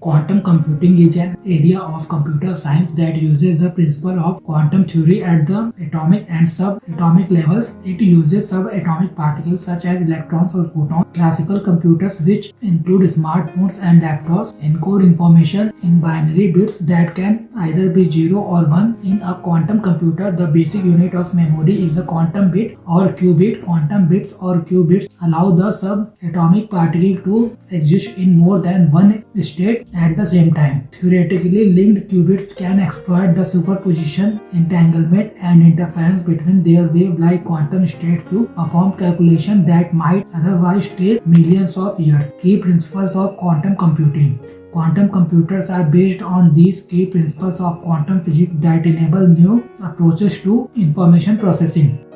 Quantum computing is an area of computer science that uses the principle of quantum theory at the atomic and subatomic levels. It uses subatomic particles such as electrons or photons. Classical computers, which include smartphones and laptops, encode information in binary bits that can either be 0 or 1. In a quantum computer, the basic unit of memory is a quantum bit or qubit. Quantum bits or qubits allow the subatomic particle to exist in more than one state at the same time. Theoretically, linked qubits can exploit the superposition, entanglement, and interference between their wave-like quantum states to perform calculations that might otherwise take millions of years. Key principles of quantum computing. Quantum computers are based on these key principles of quantum physics that enable new approaches to information processing.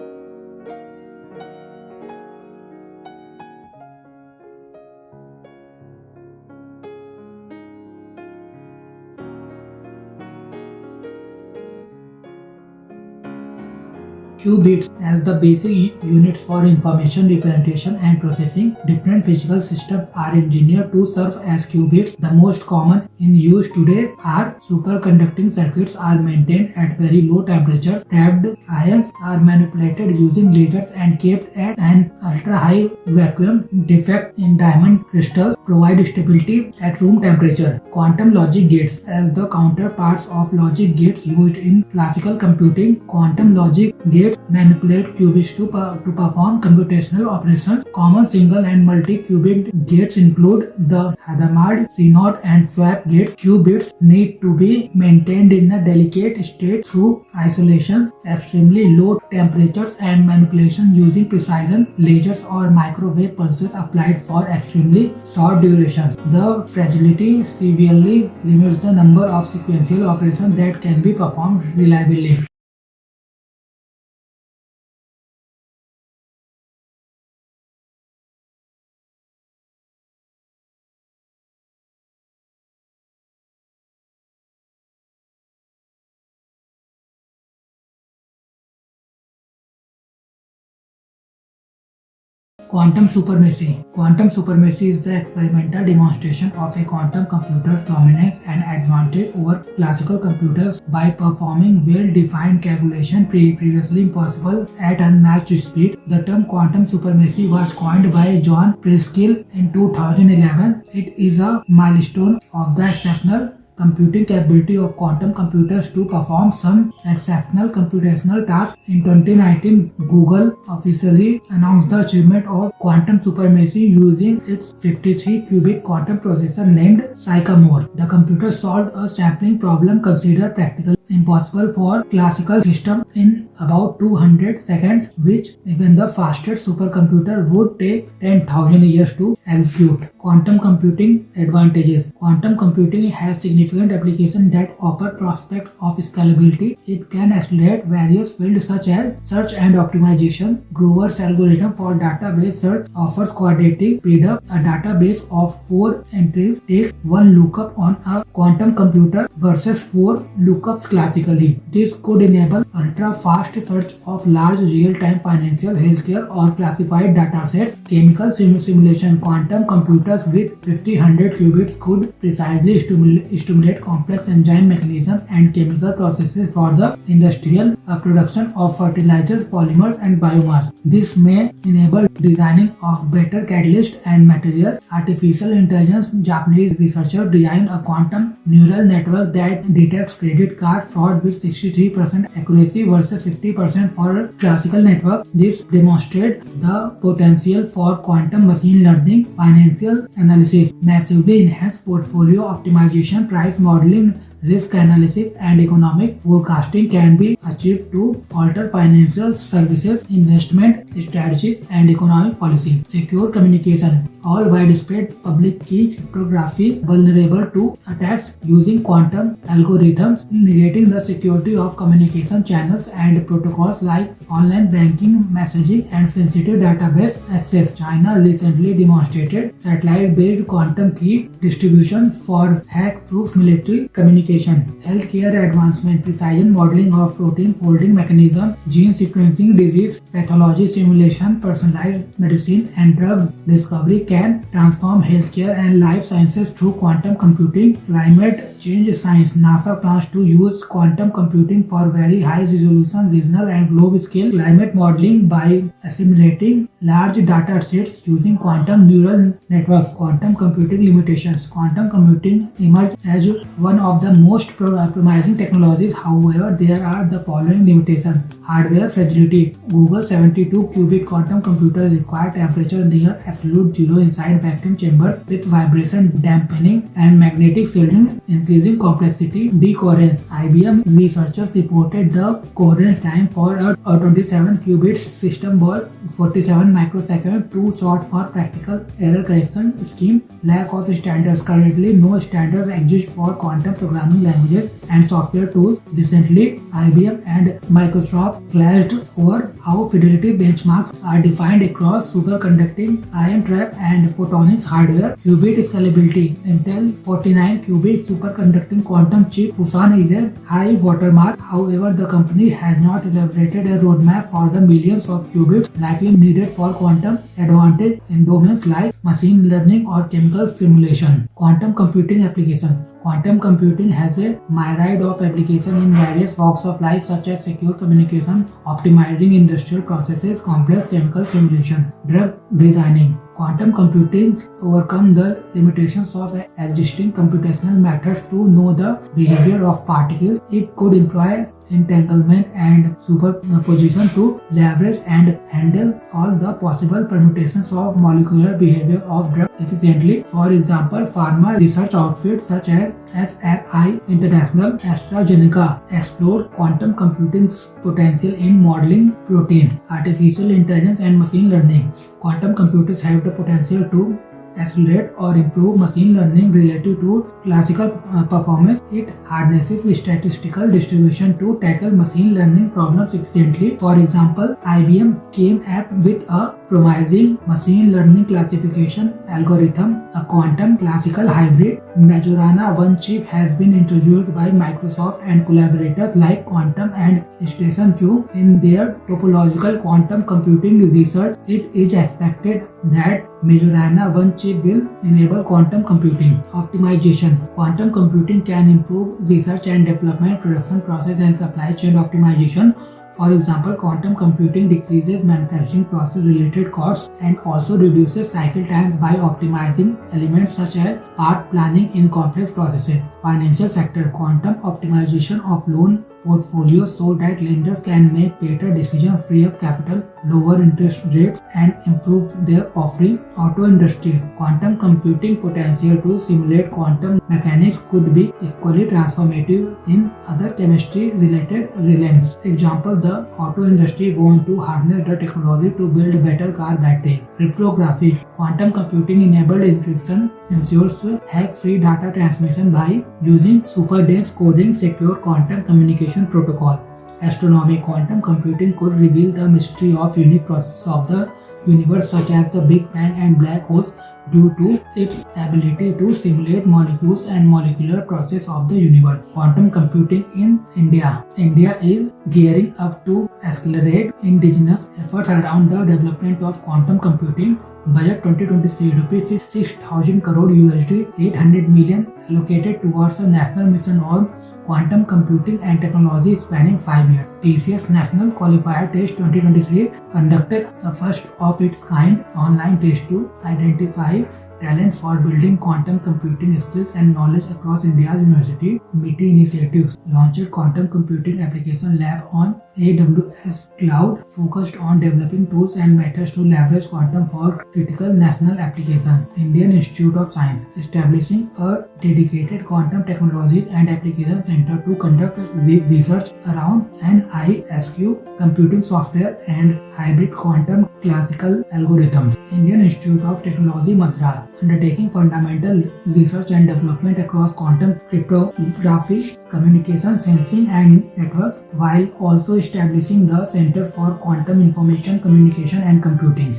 Qubits as the basic units for information representation and processing. Different physical systems are engineered to serve as qubits. The most common in use today are superconducting circuits are maintained at very low temperature. Trapped ions are manipulated using lasers and kept at an ultra-high vacuum. Defect in diamond crystals provide stability at room temperature. Quantum logic gates as the counterparts of logic gates used in classical computing. Quantum logic gates manipulate qubits to perform computational operations. Common single and multi-qubit gates include the Hadamard, CNOT, and swap gates. Qubits need to be maintained in a delicate state through isolation, extremely low temperatures, and manipulation using precision lasers or microwave pulses applied for extremely short durations. The fragility severely limits the number of sequential operations that can be performed reliably. Quantum supremacy. Quantum supremacy is the experimental demonstration of a quantum computer's dominance and advantage over classical computers by performing well-defined calculation previously impossible at unmatched speed. The term quantum supremacy was coined by John Preskill in 2011. It is a milestone of the exceptional computing capability of quantum computers to perform some exceptional computational tasks. In 2019, Google officially announced the achievement of quantum supremacy using its 53-qubit quantum processor named Sycamore. The computer solved a sampling problem considered practically impossible for classical systems in about 200 seconds, which even the fastest supercomputer would take 10,000 years to execute. Quantum computing advantages. Quantum computing has significant applications that offer prospects of scalability. It can accelerate various fields such as search and optimization. Grover's algorithm for database search offers quadratic speedup. A database of 4 entries takes 1 lookup on a quantum computer versus 4 lookups classically. This could enable ultra-fast search of large real-time financial, healthcare, or classified datasets. Chemical simulation. Quantum computers with 50-100 qubits could precisely stimulate complex enzyme mechanisms and chemical processes for the industrial production of fertilizers, polymers, and biomass. This may enable designing of better catalysts and materials. Artificial intelligence. Japanese researchers designed a quantum neural network that detects credit card fraud with 63% accuracy versus 50% for classical networks. This demonstrates the potential for quantum machine learning, financial analysis, massively enhanced portfolio optimization, price modeling, risk analysis, and economic forecasting can be achieved to alter financial services, investment strategies, and economic policy. Secure communication. All widespread public key cryptography vulnerable to attacks using quantum algorithms, negating the security of communication channels and protocols like online banking, messaging, and sensitive database access. China recently demonstrated satellite-based quantum key distribution for hack-proof military communication. Healthcare advancement. Precision modeling of protein folding mechanism, gene sequencing, disease pathology simulation, personalized medicine, and drug discovery can transform healthcare and life sciences through quantum computing. Climate change science. NASA plans to use quantum computing for very high resolution regional and globe scale climate modeling by assimilating large data sets using quantum neural networks. Quantum computing limitations. Quantum computing emerged as one of the most promising technologies. However, there are the following limitations. Hardware fragility. Google 72-qubit quantum computers require temperature near absolute zero inside vacuum chambers with vibration dampening and magnetic shielding, increasing complexity. Decoherence. IBM researchers reported the coherence time for a 27-qubit system was 47 microseconds, too short for practical error correction scheme. Lack of standards. Currently, no standards exist for quantum programming languages and software tools. Recently, IBM and Microsoft clashed over how fidelity benchmarks are defined across superconducting, ion trap, and photonics hardware. Qubit scalability. Intel 49-qubit superconducting quantum chip Busan is a high watermark. However, the company has not elaborated a roadmap for the millions of qubits likely needed for quantum advantage in domains like machine learning or chemical simulation. Quantum computing applications. Quantum computing has a myriad of applications in various walks of life such as secure communication, optimizing industrial processes, complex chemical simulation, drug designing. Quantum computing overcomes the limitations of existing computational methods to know the behavior of particles. It could employ entanglement and superposition to leverage and handle all the possible permutations of molecular behavior of drugs efficiently. For example, pharma research outfits such as SRI International, AstraZeneca explored quantum computing's potential in modeling protein, artificial intelligence, and machine learning. Quantum computers have the potential to accelerate or improve machine learning relative to classical performance. It harnesses statistical distribution to tackle machine learning problems efficiently. For example, IBM came up with a promising machine learning classification algorithm, a quantum classical hybrid. Majorana 1 chip has been introduced by Microsoft and collaborators like Quantum and StationQ in their topological quantum computing research. It is expected that Majorana 1 chip will enable quantum computing optimization. Quantum computing can improve research and development, production process, and supply chain optimization. For example, quantum computing decreases manufacturing process related costs and also reduces cycle times by optimizing elements such as part planning in complex processes. Financial sector. Quantum optimization of loan portfolios so that lenders can make better decisions, free up capital, lower interest rates, and improve their offerings. Auto industry. Quantum computing potential to simulate quantum mechanics could be equally transformative in other chemistry related realms. Example, the auto industry want to harness the technology to build better car battery. Cryptography. Quantum computing enabled encryption ensures hack-free data transmission by using super dense coding secure quantum communication protocol. Astronomy. Quantum computing could reveal the mystery of unique processes of the universe such as the Big Bang and black holes due to its ability to simulate molecules and molecular process of the universe. Quantum computing in India. India is gearing up to accelerate indigenous efforts around the development of quantum computing. Budget 2023 rupees 6,000 crore USD, 800 million allocated towards a national mission on quantum computing and technology spanning 5 years. TCS National Qualifier Test 2023 conducted the first of its kind online test to identify talent for building quantum computing skills and knowledge across India's university. MITI initiatives launched quantum computing application lab on AWS cloud focused on developing tools and methods to leverage quantum for critical national applications. Indian Institute of Science establishing a dedicated quantum technologies and application center to conduct research around NISQ computing software and hybrid quantum classical algorithms. Indian Institute of Technology Madras undertaking fundamental research and development across quantum cryptography, communication, sensing and networks, while also establishing the Center for Quantum Information Communication and Computing.